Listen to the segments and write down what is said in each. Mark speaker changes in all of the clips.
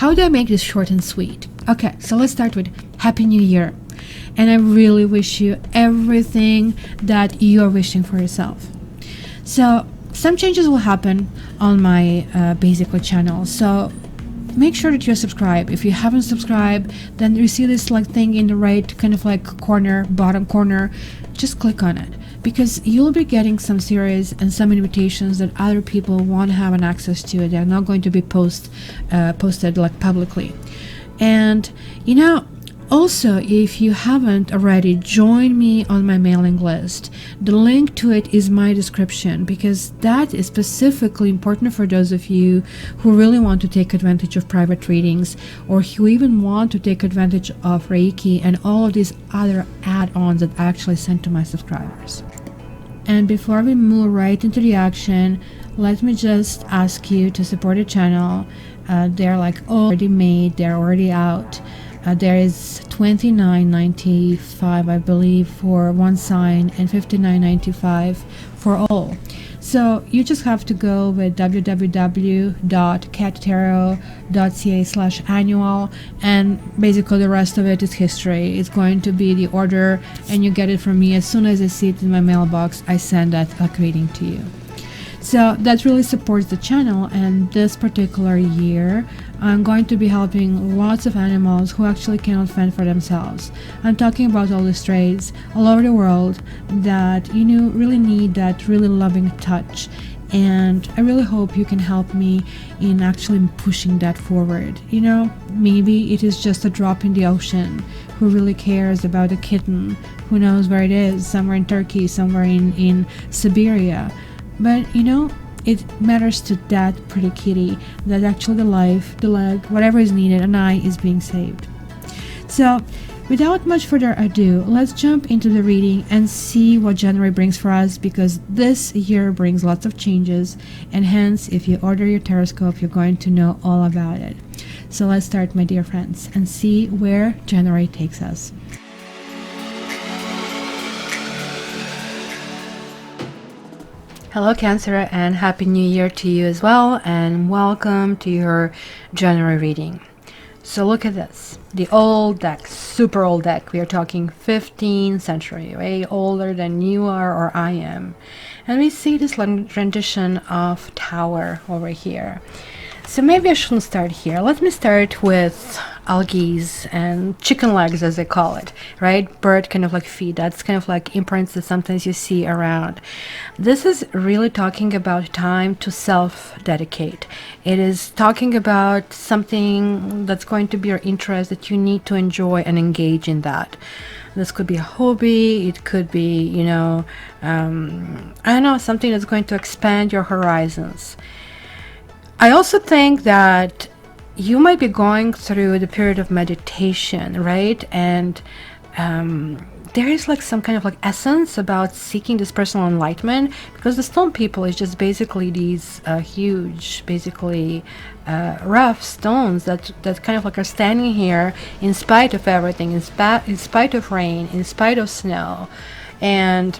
Speaker 1: how do I make this short and sweet? Okay, so let's start with Happy New Year. And I really wish you everything that you are wishing for yourself. So some changes will happen on my basically channel. So make sure that you're subscribed. If you haven't subscribed, then you see this like thing in the right kind of like corner, bottom corner, just click on it, because you'll be getting some series and some invitations that other people won't have an access to. They're not going to be posted like publicly. And you know, also, if you haven't already, join me on my mailing list. The link to it is my description, because that is specifically important for those of you who really want to take advantage of private readings, or who even want to take advantage of Reiki and all of these other add-ons that I actually send to my subscribers. And before we move right into the action, let me just ask you to support the channel. They're like already made, they're already out. There is $29.95, I believe, for one sign, and $59.95 for all. So you just have to go with www.cattarot.ca/annual, and basically the rest of it is history. It's going to be the order, and you get it from me as soon as I see it in my mailbox. I send that reading to you. So that really supports the channel, and this particular year I'm going to be helping lots of animals who actually cannot fend for themselves. I'm talking about all the strays all over the world that, you know, really need that really loving touch, and I really hope you can help me in actually pushing that forward. You know, maybe it is just a drop in the ocean who really cares about a kitten who knows where it is, somewhere in Turkey, somewhere in Siberia. But you know, it matters to that pretty kitty that actually the life, the leg, whatever is needed, an eye is being saved. So without much further ado, let's jump into the reading and see what January brings for us, because this year brings lots of changes, and hence if you order your Taroscope, you're going to know all about it. So let's start, my dear friends, and see where January takes us. Hello Cancer, and Happy New Year to you as well, and welcome to your January reading. So look at this, the old deck, super old deck. We are talking 15th century, way older than you are or I am. And we see this rendition of Tower over here. So maybe I shouldn't start here. Let me start with algaes and chicken legs, as they call it, right? Bird kind of like feet. That's kind of like imprints that sometimes you see around. This is really talking about time to self-dedicate. It is talking about something that's going to be your interest, that you need to enjoy and engage in that. This could be a hobby. It could be, you know, I don't know, something that's going to expand your horizons. I also think that you might be going through the period of meditation, right? And there is like some kind of like essence about seeking this personal enlightenment, because the stone people is just basically these huge, basically rough stones that kind of like are standing here in spite of everything, in spite of rain, in spite of snow. And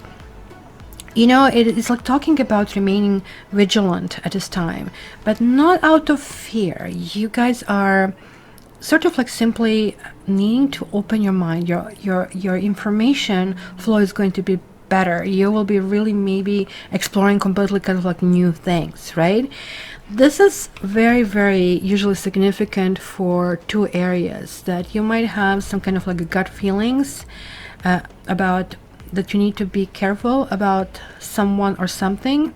Speaker 1: you know, it's like talking about remaining vigilant at this time, but not out of fear. You guys are sort of like simply needing to open your mind. Your information flow is going to be better. You will be really maybe exploring completely kind of like new things, right? This is very, very usually significant for two areas, that you might have some kind of like gut feelings about that you need to be careful about someone or something,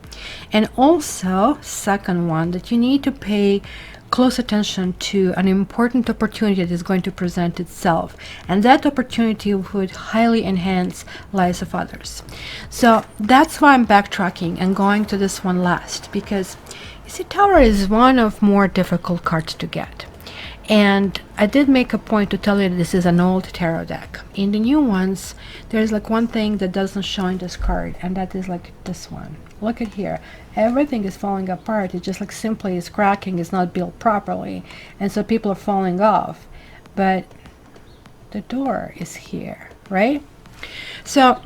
Speaker 1: and also second one, that you need to pay close attention to an important opportunity that is going to present itself, and that opportunity would highly enhance lives of others. So that's why I'm backtracking and going to this one last, because you see, Tower is one of more difficult cards to get. And I did make a point to tell you that this is an old tarot deck. In the new ones, there's like one thing that doesn't show in this card, and that is like this one. Look at here. Everything is falling apart. It just like simply is cracking, is not built properly. And so people are falling off. But the door is here, right? So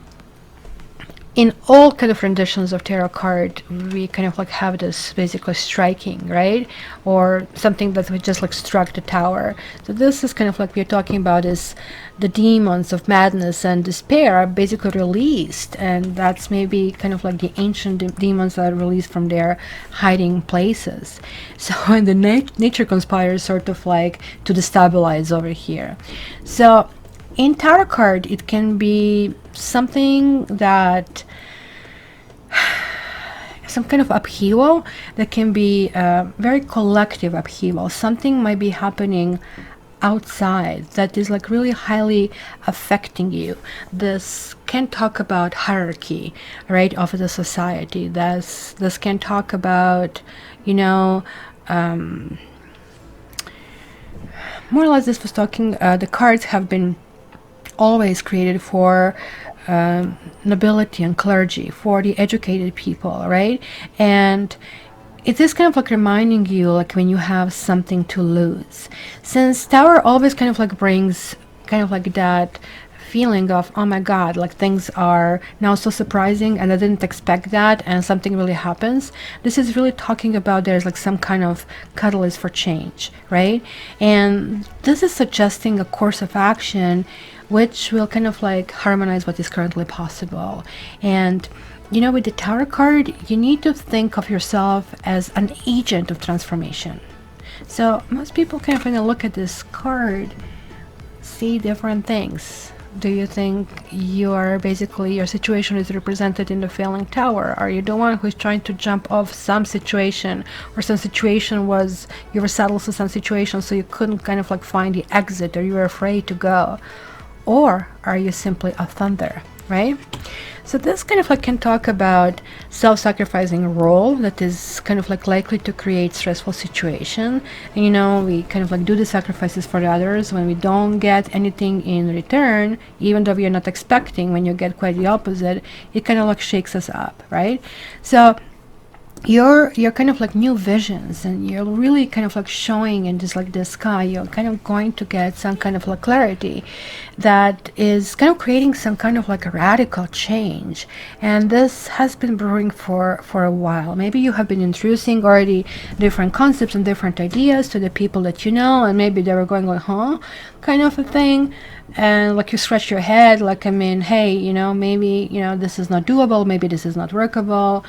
Speaker 1: in all kind of renditions of tarot card, we kind of like have this basically striking, right? Or something that we just like struck the tower. So this is kind of like we're talking about is the demons of madness and despair are basically released, and that's maybe kind of like the ancient demons that are released from their hiding places. So and the nature conspires sort of like to destabilize over here. So in tarot card, it can be something that some kind of upheaval that can be very collective upheaval. Something might be happening outside that is like really highly affecting you. This can talk about hierarchy, right, of the society. This can talk about, you know, more or less this was talking, the cards have been always created for nobility and clergy, for the educated people, right? And it is kind of like reminding you like when you have something to lose, since tower always kind of like brings kind of like that feeling of, oh my god, like things are now so surprising and I didn't expect that, and something really happens. This is really talking about there's like some kind of catalyst for change, right? And this is suggesting a course of action which will kind of like harmonize what is currently possible. And you know, with the Tower card, you need to think of yourself as an agent of transformation. So most people kind of, when they look at this card, see different things. Do you think your situation is represented in the failing tower? Are you the one who's trying to jump off some situation, or some situation was you were settled to some situation so you couldn't kind of like find the exit, or you were afraid to go? Or are you simply a thunder, right? So this kind of like can talk about self-sacrificing role that is kind of like likely to create stressful situation. And you know, we kind of like do the sacrifices for the others. When we don't get anything in return, even though we are not expecting, when you get quite the opposite, it kind of like shakes us up, right? So your kind of like new visions, and you're really kind of like showing in just like the sky, you're kind of going to get some kind of like clarity that is kind of creating some kind of like a radical change. And this has been brewing for a while. Maybe you have been introducing already different concepts and different ideas to the people that you know, and maybe they were going like, huh, kind of a thing. And like you scratch your head like, I mean, hey, you know, maybe, you know, this is not doable, maybe this is not workable.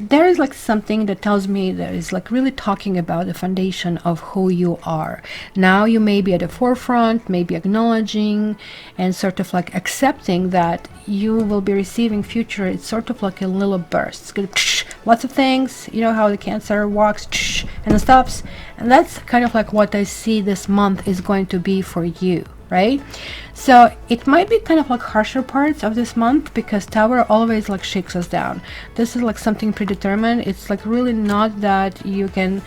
Speaker 1: There is like something that tells me that is like really talking about the foundation of who you are. Now you may be at the forefront, maybe acknowledging and sort of like accepting that you will be receiving future. It's sort of like a little burst. It's gonna lots of things, you know how the Cancer walks and it stops. And that's kind of like what I see this month is going to be for you, right? So it might be kind of like harsher parts of this month, because Tower always like shakes us down. This is like something predetermined. It's like really not that you can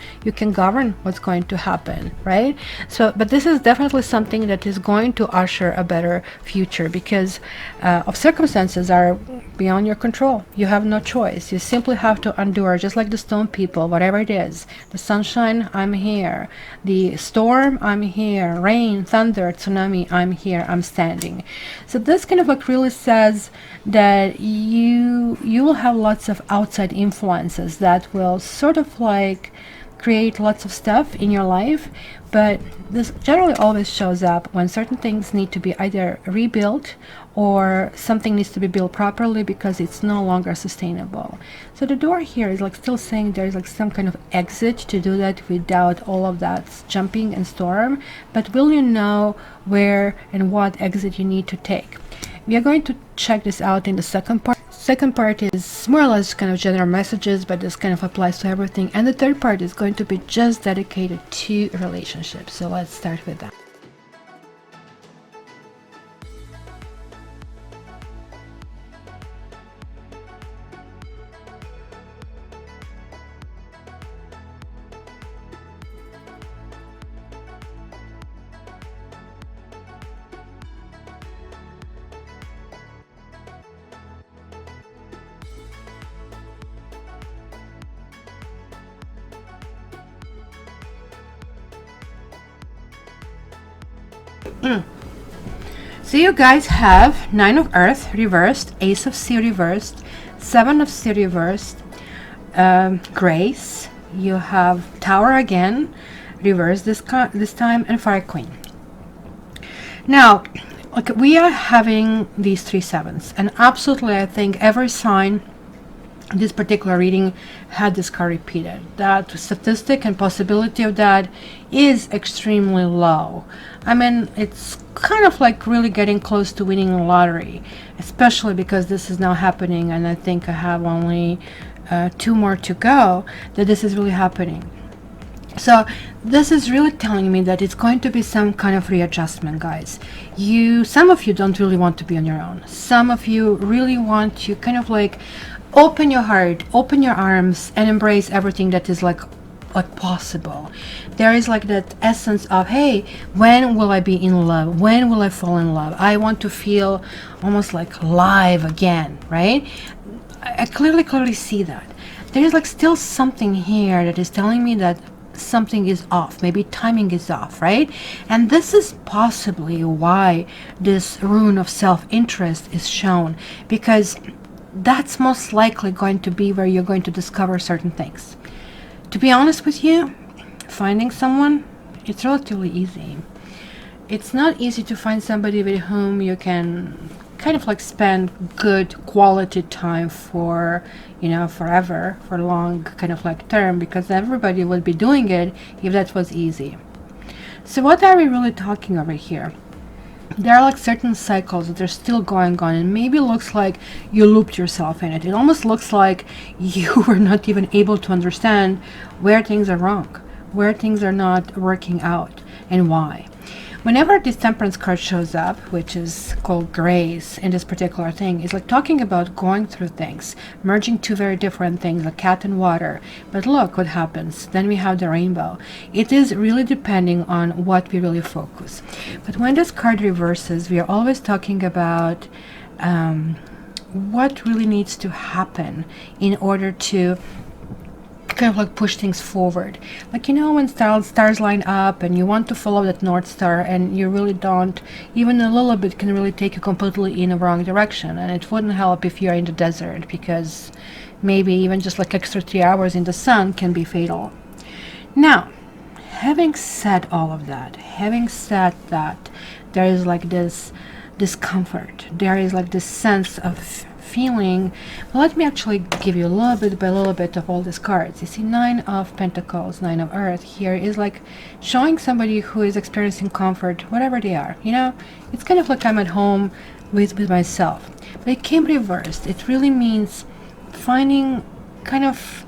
Speaker 1: govern what's going to happen, right? So but this is definitely something that is going to usher a better future, because of circumstances are beyond your control. You have no choice. You simply have to endure, just like the stone people, whatever it is. The sunshine, I'm here. The storm, I'm here. Rain, thunder, tsunami, I'm here. I'm standing. So this kind of like really says that you will have lots of outside influences that will sort of like create lots of stuff in your life, but this generally always shows up when certain things need to be either rebuilt or something needs to be built properly because it's no longer sustainable. So the door here is like still saying there's like some kind of exit to do that without all of that jumping and storm, but will you know where and what exit you need to take? We are going to check this out in the second part. Second part is more or less kind of general messages, but this kind of applies to everything. And the third part is going to be just dedicated to relationships. So let's start with that. So you guys have Nine of Earth reversed, Ace of C reversed, Seven of C reversed, Grace. You have Tower again, reversed this time, and Fire Queen. Now, okay, we are having these 3 sevens, and absolutely I think every sign this particular reading had this card repeated. That statistic and possibility of that is extremely low. I mean, it's kind of like really getting close to winning a lottery, especially because this is now happening, and I think I have only 2 more to go, that this is really happening. So this is really telling me that it's going to be some kind of readjustment, guys. Some of you don't really want to be on your own. Some of you really want to kind of like open your heart, open your arms, and embrace everything that is like possible. There is like that essence of, hey, when will I be in love? When will I fall in love? I want to feel almost like live again, right? I clearly see that. There is like still something here that is telling me that something is off. Maybe timing is off, right? And this is possibly why this rune of self-interest is shown, because that's most likely going to be where you're going to discover certain things. To be honest with you, finding someone, it's relatively easy. It's not easy to find somebody with whom you can kind of like spend good quality time for, forever, for long kind of like term, because everybody would be doing it if that was easy. So what are we really talking over here? There are like certain cycles that are still going on, and maybe it looks like you looped yourself in it. It almost looks like you were not even able to understand where things are wrong, where things are not working out, and why. Whenever this Temperance card shows up, which is called Grace in this particular thing, is like talking about going through things, merging 2 very different things, like cat and water. But look what happens. Then we have the rainbow. It is really depending on what we really focus. But when this card reverses, we are always talking about what really needs to happen in order to kind of like push things forward. Like, when stars line up and you want to follow that North Star, and you really don't, even a little bit can really take you completely in the wrong direction. And it wouldn't help if you're in the desert, because maybe even just like extra 3 hours in the sun can be fatal. Now, having said all of that, having said that, there is like this discomfort, there is like this sense of feeling. Well, let me actually give you a little bit by little bit of all these cards. You see 9 of Pentacles, 9 of Earth here is like showing somebody who is experiencing comfort, whatever they are. It's kind of like I'm at home with myself. But it came reversed. It really means finding kind of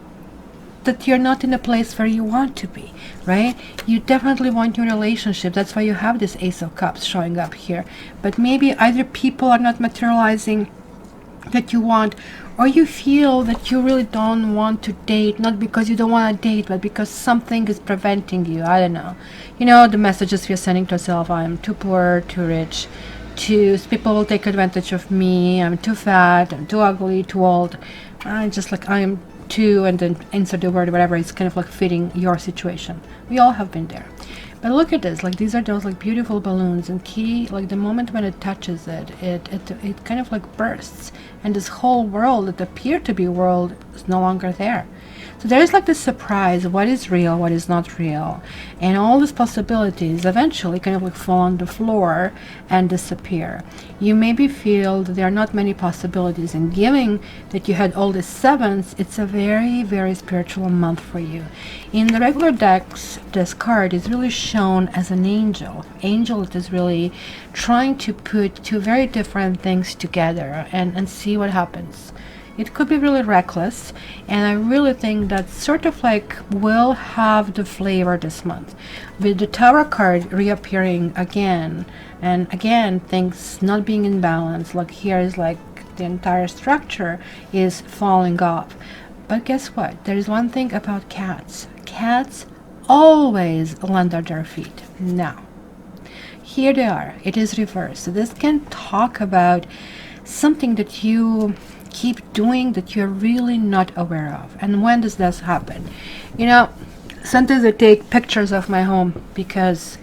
Speaker 1: that you're not in a place where you want to be, right? You definitely want your relationship. That's why you have this Ace of Cups showing up here. But maybe either people are not materializing that you want, or you feel that you really don't want to date, not because you don't want to date, but because something is preventing you. I don't know. The messages we're sending to ourselves: I'm too poor, too rich, people will take advantage of me, I'm too fat, I'm too ugly, too old, I am too, and then insert the word, whatever. It's kind of like fitting your situation. We all have been there. But look at this, like these are those like beautiful balloons, and Kitty, like the moment when it touches it kind of like bursts, and this whole world that appeared to be world is no longer there. So there is like this surprise, what is real, what is not real, and all these possibilities eventually kind of like fall on the floor and disappear. You maybe feel that there are not many possibilities, and given that you had all these sevens, it's a very, very spiritual month for you. In the regular decks, this card is really shown as an angel. Angel that is really trying to put 2 very different things together and see what happens. It could be really reckless, and I really think that sort of like will have the flavor this month. With the Tower card reappearing again, and again, things not being in balance. Like here is like the entire structure is falling off. But guess what? There is one thing about cats. Cats always land at their feet. Now, here they are. It is reversed. So this can talk about something that you keep doing that you're really not aware of. And when does this happen? Sometimes I take pictures of my home because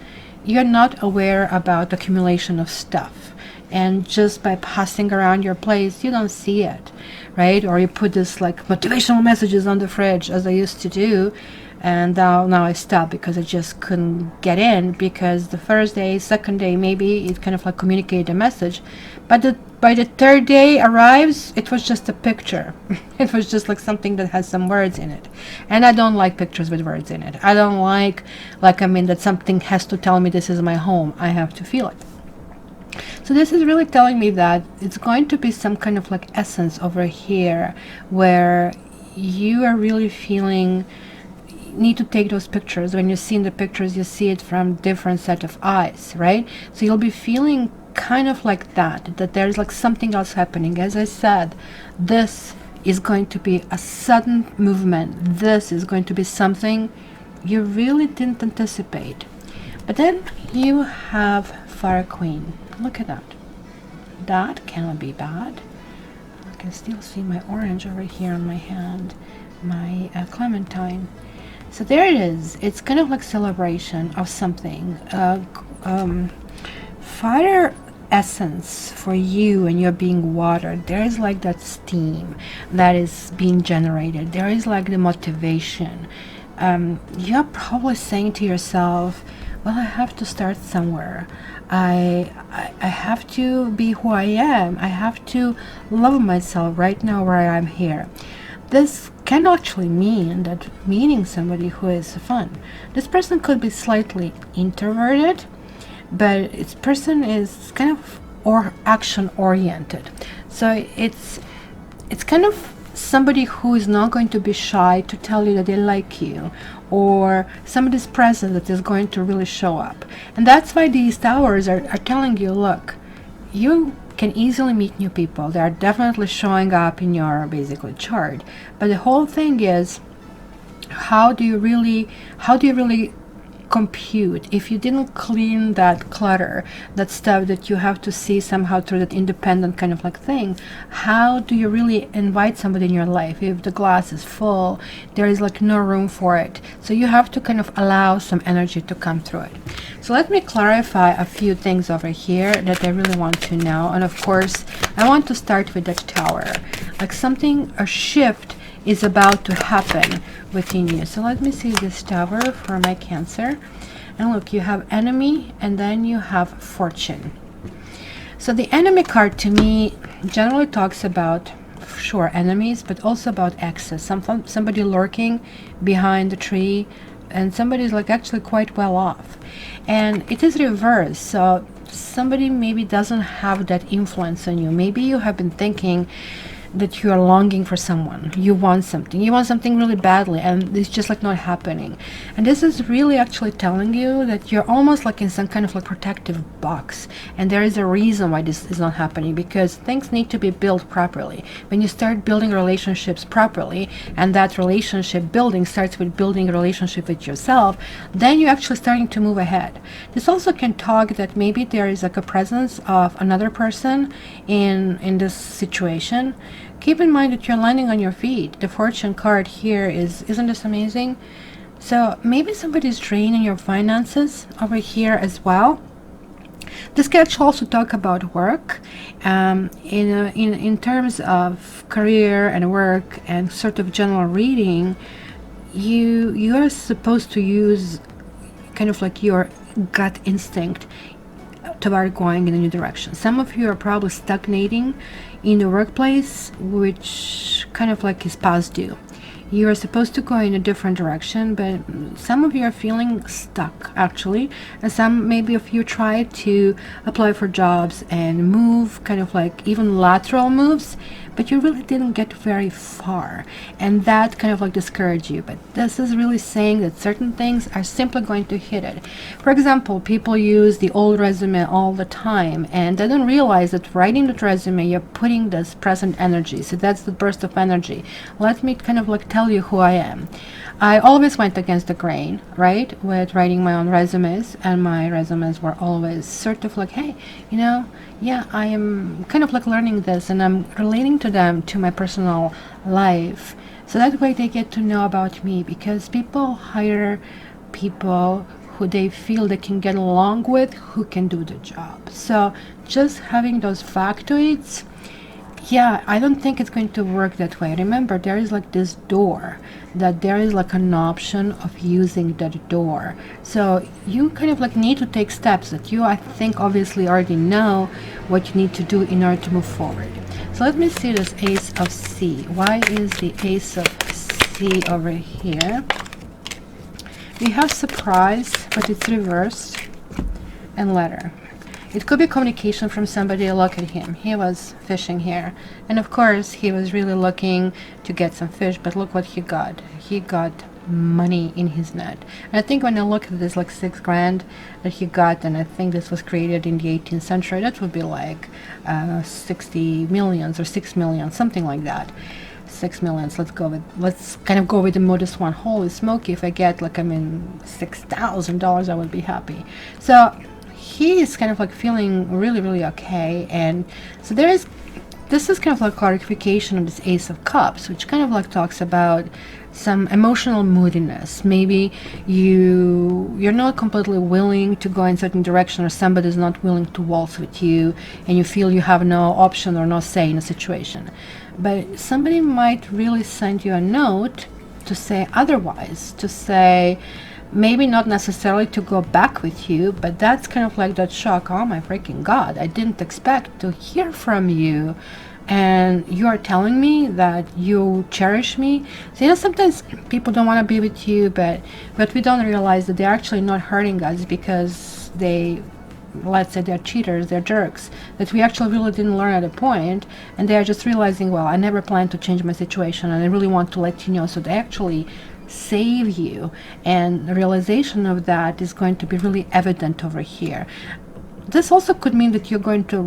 Speaker 1: you're not aware about the accumulation of stuff. and just by passing around your place, you don't see it, right? Or you put this like motivational messages on the fridge, as I used to do, and now I stopped because I just couldn't get in, because the first day, second day, maybe it kind of like communicated a message, but by the third day arrives, it was just a picture. It was just like something that has some words in it, and I don't like pictures with words in it. I don't like I mean that something has to tell me this is my home. I have to feel it. So this is really telling me that it's going to be some kind of like essence over here where you are really feeling need to take those pictures. When you see in the pictures, you see it from different set of eyes, right? So you'll be feeling kind of like that there's like something else happening. As I said, this is going to be a sudden movement. This is going to be something you really didn't anticipate. But then you have Fire Queen. Look at that. That cannot be bad. I can still see my orange over here on my hand, my clementine. So there it is. It's kind of like celebration of something. Fire essence for you, and you're being watered. There is like that steam that is being generated. There is like the motivation. You're probably saying to yourself, well, I have to start somewhere. I have to be who I am. I have to love myself right now where I am here. This can actually mean that meeting somebody who is fun. This person could be slightly introverted, but this person is kind of action oriented. So it's kind of somebody who is not going to be shy to tell you that they like you, or somebody's presence that is going to really show up. And that's why these towers are telling you, look, you can easily meet new people. They are definitely showing up in your basically chart. But the whole thing is, how do you really compute if you didn't clean that clutter, that stuff that you have to see somehow through that independent kind of like thing? How do you really invite somebody in your life if the glass is full? There is like no room for it. So you have to kind of allow some energy to come through it. So let me clarify a few things over here that I really want to know. And of course, I want to start with that tower. Like something, a shift is about to happen within you. So let me see this tower for my Cancer. And look, you have enemy, and then you have fortune. So the enemy card to me generally talks about, sure, enemies, but also about access. Somebody lurking behind the tree, and somebody is like actually quite well off. And it is reversed. So somebody maybe doesn't have that influence on you. Maybe you have been thinking that you are longing for someone. You want something really badly, and it's just like not happening. And this is really actually telling you that you're almost like in some kind of like protective box, and there is a reason why this is not happening, because things need to be built properly. When you start building relationships properly, and that relationship building starts with building a relationship with yourself, then you're actually starting to move ahead. This also can talk that maybe there is like a presence of another person in this situation. Keep in mind that you're landing on your feet. The fortune card here isn't this amazing? So maybe somebody's draining your finances over here as well. This can also talk about work, in terms of career and work and sort of general reading. You are supposed to use kind of like your gut instinct toward going in a new direction. Some of you are probably stagnating in the workplace, which kind of like is past due. You are supposed to go in a different direction, but some of you are feeling stuck actually, and some maybe of you try to apply for jobs and move, kind of like even lateral moves, but you really didn't get very far, and that kind of like discouraged you. But this is really saying that certain things are simply going to hit it. For example, people use the old resume all the time, and they don't realize that writing that resume, you're putting this present energy. So that's the burst of energy. Let me kind of like tell you who I am. I always went against the grain, right, with writing my own resumes, and my resumes were always sort of like, hey, yeah, I am kind of like learning this, and I'm relating to them to my personal life. So that way they get to know about me, because people hire people who they feel they can get along with, who can do the job. So just having those factoids, yeah, I don't think it's going to work that way. Remember, there is like this door, that there is like an option of using that door. So you kind of like need to take steps that you, I think, obviously already know what you need to do in order to move forward. So let me see this Ace of C. Why is the Ace of C over here? We have surprise, but it's reversed, and letter. It could be communication from somebody. Look at him. He was fishing here. And of course, he was really looking to get some fish, but look what he got. He got money in his net. And I think when I look at this, like 6 grand that he got, and I think this was created in the 18th century, that would be like 60 millions or 6 million, something like that. 6 millions. Let's kind of go with the modest one. Holy smoky, if I get like, I mean, $6,000, I would be happy. So he is kind of like feeling really, really okay. And so this is kind of like clarification of this Ace of Cups, which kind of like talks about some emotional moodiness. Maybe you're not completely willing to go in a certain direction, or somebody is not willing to waltz with you, and you feel you have no option or no say in a situation. But somebody might really send you a note to say otherwise, to say, maybe not necessarily to go back with you, but that's kind of like that shock. Oh my freaking God, I didn't expect to hear from you, and you are telling me that you cherish me. So, you know, sometimes people don't want to be with you, but we don't realize that they're actually not hurting us because let's say they're cheaters, they're jerks, that we actually really didn't learn at a point, and they're just realizing, well, I never planned to change my situation, and I really want to let you know. So they actually save you, and the realization of that is going to be really evident over here. This also could mean that you're going to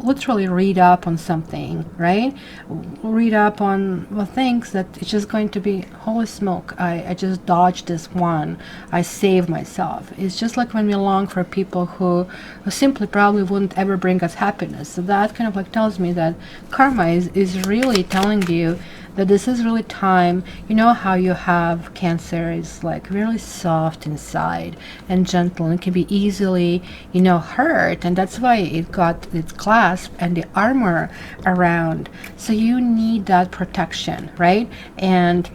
Speaker 1: literally read up on something, right? Read up on, well, things that it's just going to be, holy smoke, I just dodged this one, I saved myself. It's just like when we long for people who simply probably wouldn't ever bring us happiness. So that kind of like tells me that karma is really telling you that this is really time. You know how you have Cancer is like really soft inside and gentle, and can be easily, you know, hurt, and that's why it got its clasp and the armor around. So you need that protection, right? And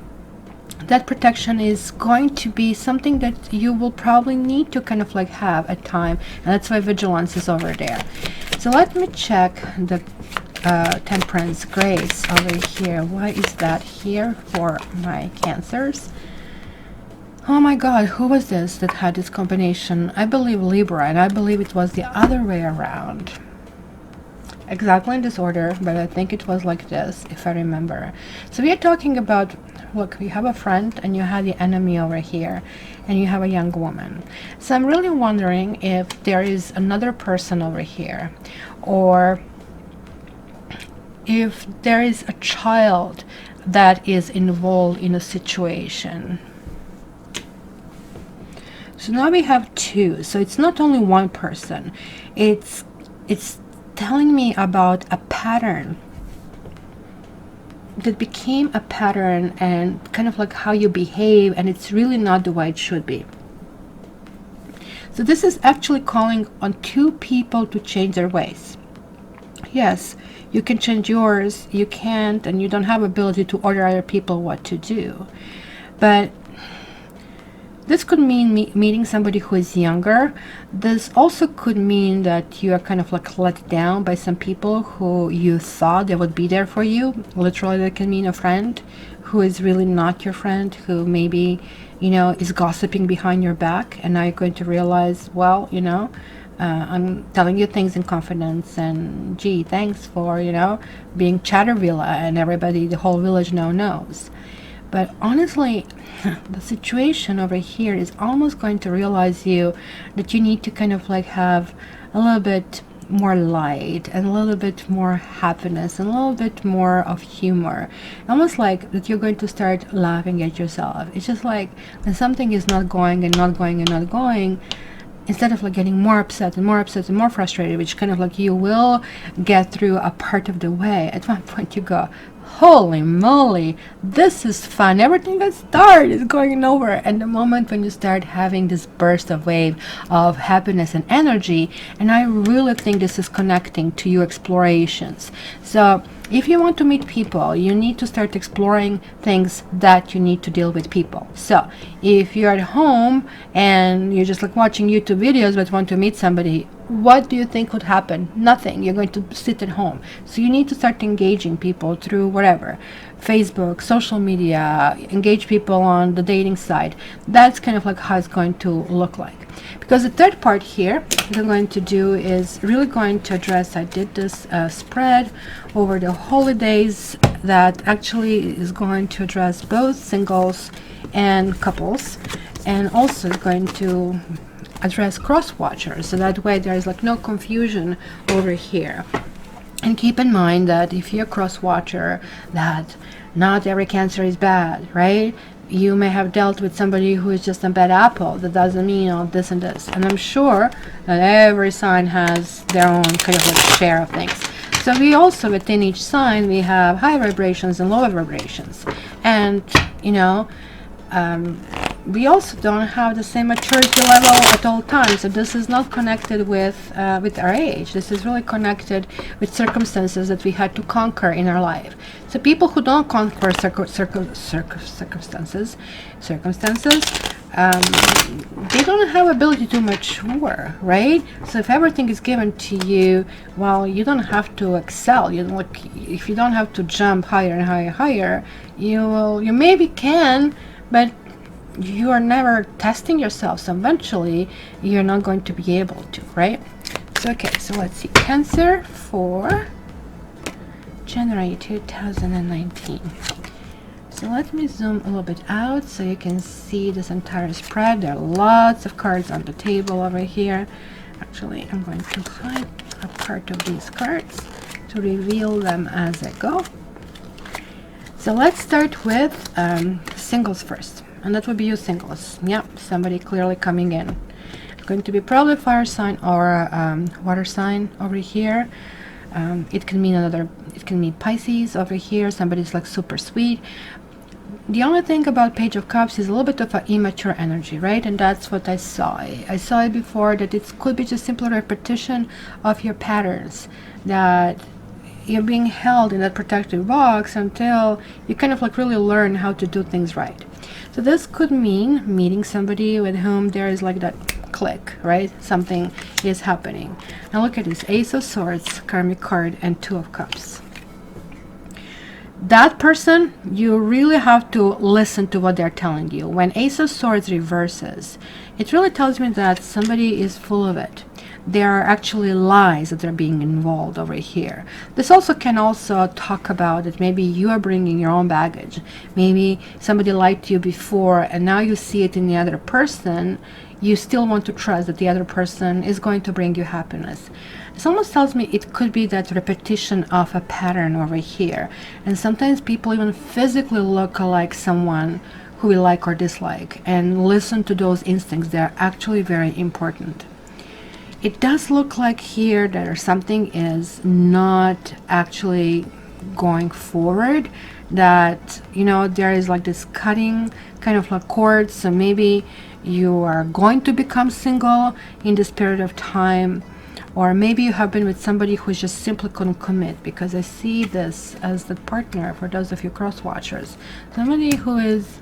Speaker 1: that protection is going to be something that you will probably need to kind of like have at time, and that's why vigilance is over there. So let me check the Temperance Grace over here. Why is that here for my Cancers? Oh my God, who was this that had this combination? I believe Libra, and I believe it was the other way around. Exactly in this order, but I think it was like this, if I remember. So we are talking about, look, you have a friend and you have the enemy over here, and you have a young woman. So I'm really wondering if there is another person over here, or if there is a child that is involved in a situation. So now we have 2. So it's not only one person. It's telling me about a pattern that became a pattern, and kind of like how you behave, and it's really not the way it should be. So this is actually calling on 2 people to change their ways. Yes, you can change yours, you can't, and you don't have ability to order other people what to do. But this could mean meeting somebody who is younger. This also could mean that you are kind of like let down by some people who you thought they would be there for you. Literally, that can mean a friend who is really not your friend, who maybe, you know, is gossiping behind your back, and now you're going to realize, well, you know, I'm telling you things in confidence, and gee, thanks for, you know, being Chattervilla, and everybody, the whole village now knows. But honestly, the situation over here is almost going to realize you that you need to kind of like have a little bit more light and a little bit more happiness and a little bit more of humor. Almost like that you're going to start laughing at yourself. It's just like when something is not going and not going and not going, instead of like getting more upset and more upset and more frustrated, which kind of like you will get through a part of the way, at one point you go, holy moly, this is fun. Everything that started is going nowhere. And the moment when you start having this burst of wave of happiness and energy, and I really think this is connecting to your explorations. So if you want to meet people, you need to start exploring things that you need to deal with people. So if you're at home and you're just like watching YouTube videos but want to meet somebody, what do you think would happen? Nothing. You're going to sit at home. So you need to start engaging people through whatever, Facebook, social media, engage people on the dating side. That's kind of like how it's going to look like. Because the third part here that I'm going to do is really going to address, I did this spread over the holidays that actually is going to address both singles and couples, and also going to address cross-watchers, so that way there is like no confusion over here. And keep in mind that if you're a cross-watcher, that not every Cancer is bad, right? You may have dealt with somebody who is just a bad apple. That doesn't mean all this and this. And I'm sure that every sign has their own kind of like share of things. So we also, within each sign, we have high vibrations and lower vibrations. And, you know, we also don't have the same maturity level at all times. So this is not connected with our age. This is really connected with circumstances that we had to conquer in our life. So people who don't conquer circumstances, they don't have ability to mature, right? So if everything is given to you, well, you don't have to excel. You don't like, if you don't have to jump higher and higher, you maybe can, but you are never testing yourself, so eventually you're not going to be able to, right? So okay, so let's see, Cancer for January 2019. So let me zoom a little bit out so you can see this entire spread. There are lots of cards on the table over here. Actually, I'm going to hide a part of these cards to reveal them as I go. So let's start with singles first. And that would be you singles. Yep, somebody clearly coming in. Going to be probably fire sign or water sign over here. It can mean Pisces over here. Somebody's like super sweet. The only thing about Page of Cups is a little bit of an immature energy, right? And that's what I saw. I saw it before, that it could be just simple repetition of your patterns, that you're being held in that protective box until you kind of like really learn how to do things right. So this could mean meeting somebody with whom there is like that click, right? Something is happening. Now look at this, Ace of Swords, karmic card, and Two of Cups. That person, you really have to listen to what they're telling you. When Ace of Swords reverses, it really tells me that somebody is full of it. There are actually lies that are being involved over here. This also can also talk about that maybe you are bringing your own baggage. Maybe somebody lied to you before and now you see it in the other person. You still want to trust that the other person is going to bring you happiness. This almost tells me it could be that repetition of a pattern over here. And sometimes people even physically look like someone who we like or dislike, and listen to those instincts. They're actually very important. It does look like here that something is not actually going forward, that, you know, there is like this cutting kind of like cords. So maybe you are going to become single in this period of time, or maybe you have been with somebody who just simply couldn't commit, because I see this as the partner for those of you cross watchers. Somebody who is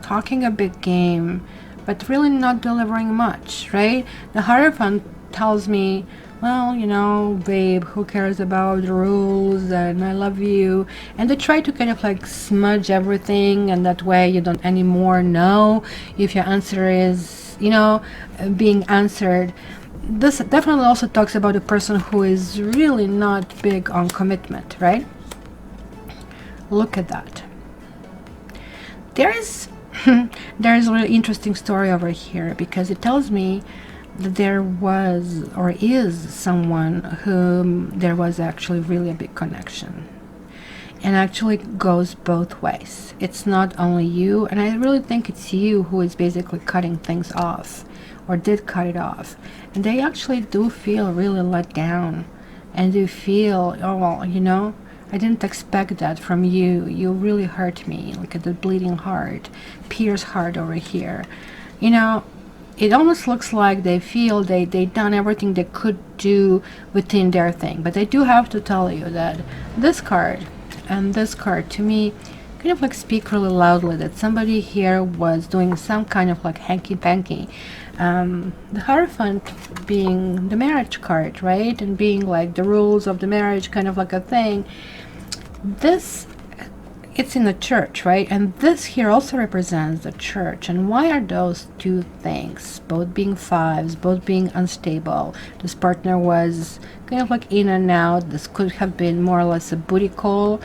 Speaker 1: talking a big game but really not delivering much, right? The Hierophant tells me, well, you know, babe, who cares about the rules, and I love you. And they try to kind of like smudge everything, and that way you don't anymore know if your answer is, you know, being answered. This definitely also talks about a person who is really not big on commitment, right? Look at that. There is a really interesting story over here, because it tells me that there was or is someone whom there was actually really a big connection, and actually goes both ways. It's not only you, and I really think it's you who is basically cutting things off, or did cut it off, and they actually do feel really let down, and do feel, oh well, you know, I didn't expect that from you. You really hurt me. Look at the bleeding heart, pierced heart over here. You know, it almost looks like they feel they done everything they could do within their thing. But I do have to tell you that this card and this card, to me, kind of like speak really loudly that somebody here was doing some kind of like hanky-panky. The Hierophant being the marriage card, right? And being like the rules of the marriage, kind of like a thing. This, it's in the church, right? And this here also represents the church. And why are those two things, both being fives, both being unstable? This partner was kind of like in and out. This could have been more or less a booty call,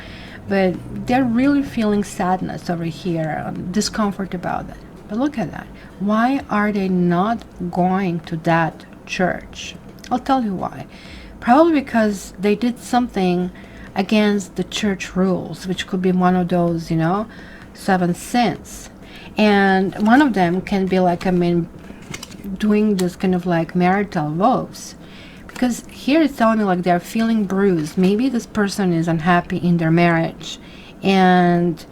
Speaker 1: but they're really feeling sadness over here, discomfort about it. But look at that. Why are they not going to that church? I'll tell you why. Probably because they did something against the church rules, which could be one of those, 7 sins. And one of them can be like, doing this kind of like marital vows. Because here it's telling me like they're feeling bruised. Maybe this person is unhappy in their marriage, and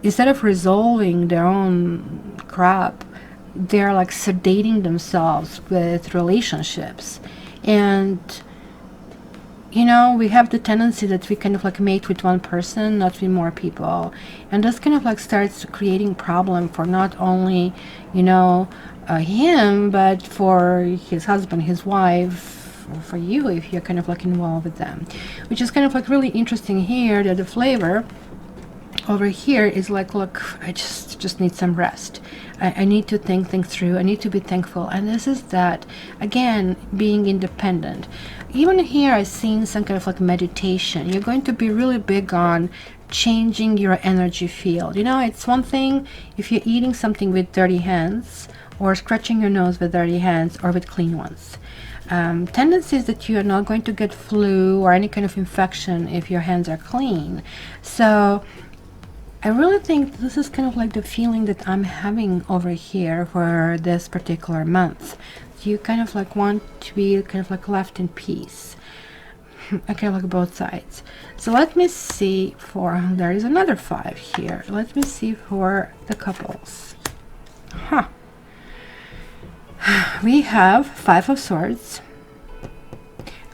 Speaker 1: instead of resolving their own crap, they're like sedating themselves with relationships. And we have the tendency that we kind of like mate with one person, not with more people. And this kind of like starts creating problem for not only, him, but for his husband, his wife, or for you if you're kind of like involved with them. Which is kind of like really interesting here that the flavor over here is like, look, I just need some rest. I need to think things through. I need to be thankful. And this is that, again, being independent. Even here I've seen some kind of like meditation. You're going to be really big on changing your energy field. It's one thing if you're eating something with dirty hands, or scratching your nose with dirty hands, or with clean ones. Tendency is that you are not going to get flu or any kind of infection if your hands are clean. So I really think this is kind of like the feeling that I'm having over here for this particular month. You kind of like want to be kind of like left in peace. Okay, like both sides. So let me see there is another 5 here. Let me see for the couples. We have 5 of Swords,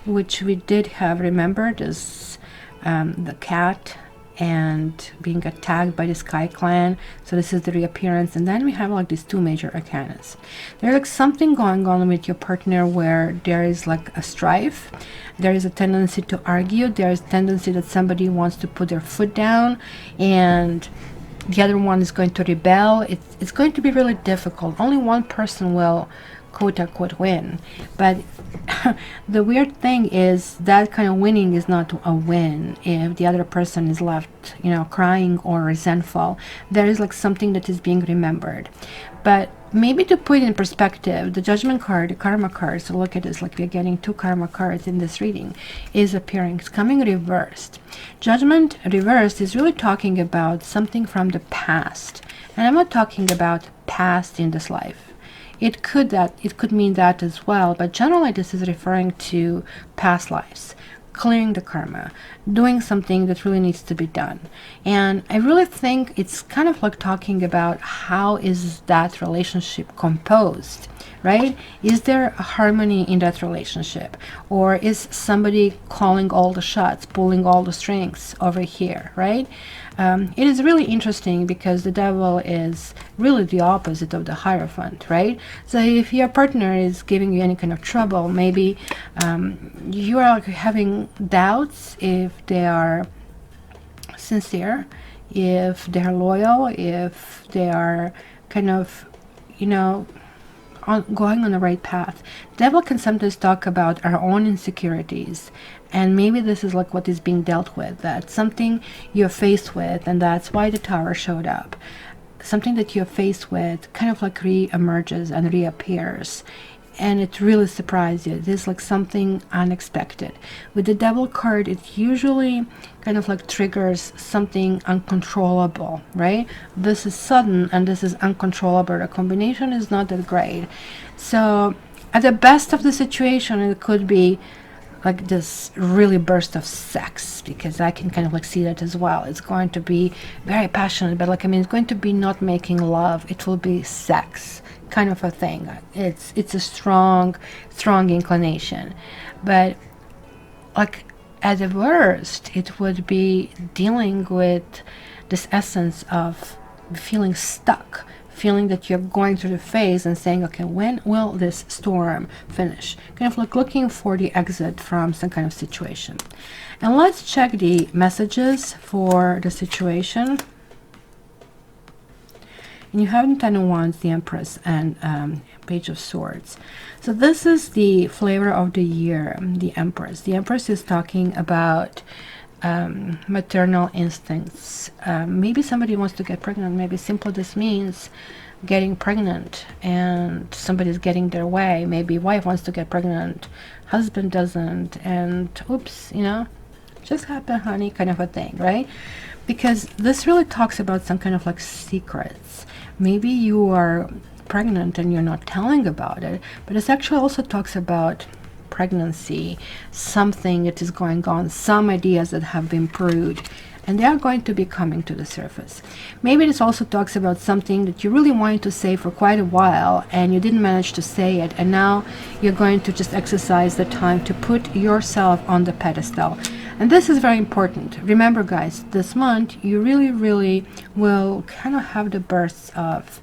Speaker 1: which we did have, remember, this the cat and being attacked by the Sky Clan. So this is the reappearance. And then we have like these 2 major arcanas. There's like something going on with your partner where there is like a strife. There is a tendency to argue. There is a tendency that somebody wants to put their foot down and the other one is going to rebel. It's going to be really difficult. Only one person will quote unquote win. But the weird thing is that kind of winning is not a win if the other person is left, crying or resentful. There is like something that is being remembered. But maybe to put it in perspective, the Judgment card, the Karma card, so look at this, like we're getting 2 Karma cards in this reading, is appearing. It's coming reversed. Judgment reversed is really talking about something from the past. And I'm not talking about past in this life. It could mean that as well, but generally this is referring to past lives, clearing the karma, doing something that really needs to be done. And I really think it's kind of like talking about how is that relationship composed, right? Is there a harmony in that relationship? Or is somebody calling all the shots, pulling all the strings over here, right? It is really interesting because the devil is really the opposite of the Hierophant, right? So if your partner is giving you any kind of trouble, maybe you are having doubts if they are sincere, if they're loyal, if they are kind of, going on the right path. Devil can sometimes talk about our own insecurities, and maybe this is like what is being dealt with, that's something you're faced with, and that's why the Tower showed up. Something that you're faced with kind of like re-emerges and reappears, and it really surprised you. It is like something unexpected. With the Devil card, it usually kind of like triggers something uncontrollable, right? This is sudden and this is uncontrollable. The combination is not that great. So at the best of the situation, it could be like this really burst of sex, because I can kind of like see that as well. It's going to be very passionate, but like, I mean, it's going to be not making love, it will be sex kind of a thing. It's a strong inclination, but like at the worst it would be dealing with this essence of feeling stuck, feeling that you're going through the phase and saying, okay, when will this storm finish? Kind of like looking for the exit from some kind of situation. And let's check the messages for the situation. And you have the Ten of Wands, the Empress, and Page of Swords. So this is the flavor of the year, the Empress. The Empress is talking about maternal instincts. Maybe somebody wants to get pregnant. Maybe simply this means getting pregnant and somebody's getting their way. Maybe wife wants to get pregnant, husband doesn't, and oops, you know, just happened, honey, kind of a thing, right? Because this really talks about some kind of like secrets. Maybe you are pregnant and you're not telling about it, but it actually also talks about pregnancy, something that is going on, some ideas that have been brewed, and they are going to be coming to the surface. Maybe this also talks about something that you really wanted to say for quite a while and you didn't manage to say it, and now you're going to just exercise the time to put yourself on the pedestal. And this is very important. Remember, guys, this month you really will kind of have the bursts of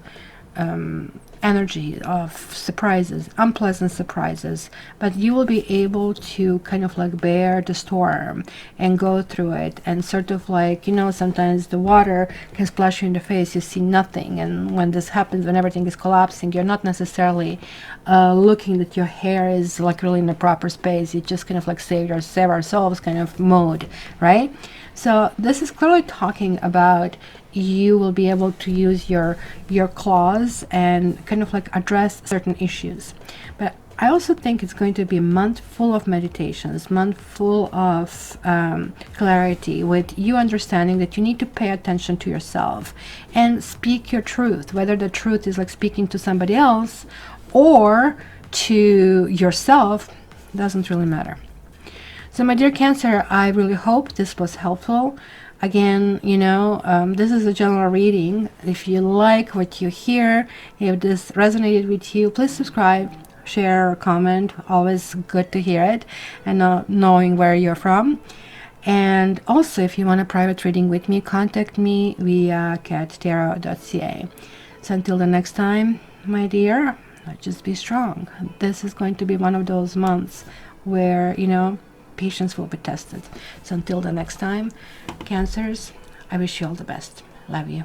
Speaker 1: energy, of surprises, unpleasant surprises, but you will be able to kind of like bear the storm and go through it, and sort of like, you know, sometimes the water can splash you in the face, you see nothing, and when this happens, when everything is collapsing, you're not necessarily looking that your hair is like really in the proper space, you just kind of like save ourselves kind of mode, right? So this is clearly talking about you will be able to use your claws and kind of like address certain issues. But I also think it's going to be a month full of meditations, month full of clarity, with you understanding that you need to pay attention to yourself and speak your truth, whether the truth is like speaking to somebody else or to yourself, doesn't really matter. So my dear Cancer, I really hope this was helpful. Again, you know, this is a general reading. If you like what you hear, if this resonated with you, please subscribe, share, or comment. Always good to hear it and knowing where you're from. And also, if you want a private reading with me, contact me via cattarot.ca. So until the next time, my dear, just be strong. This is going to be one of those months where, you know, patience will be tested. So until the next time, Cancers, I wish you all the best. Love you.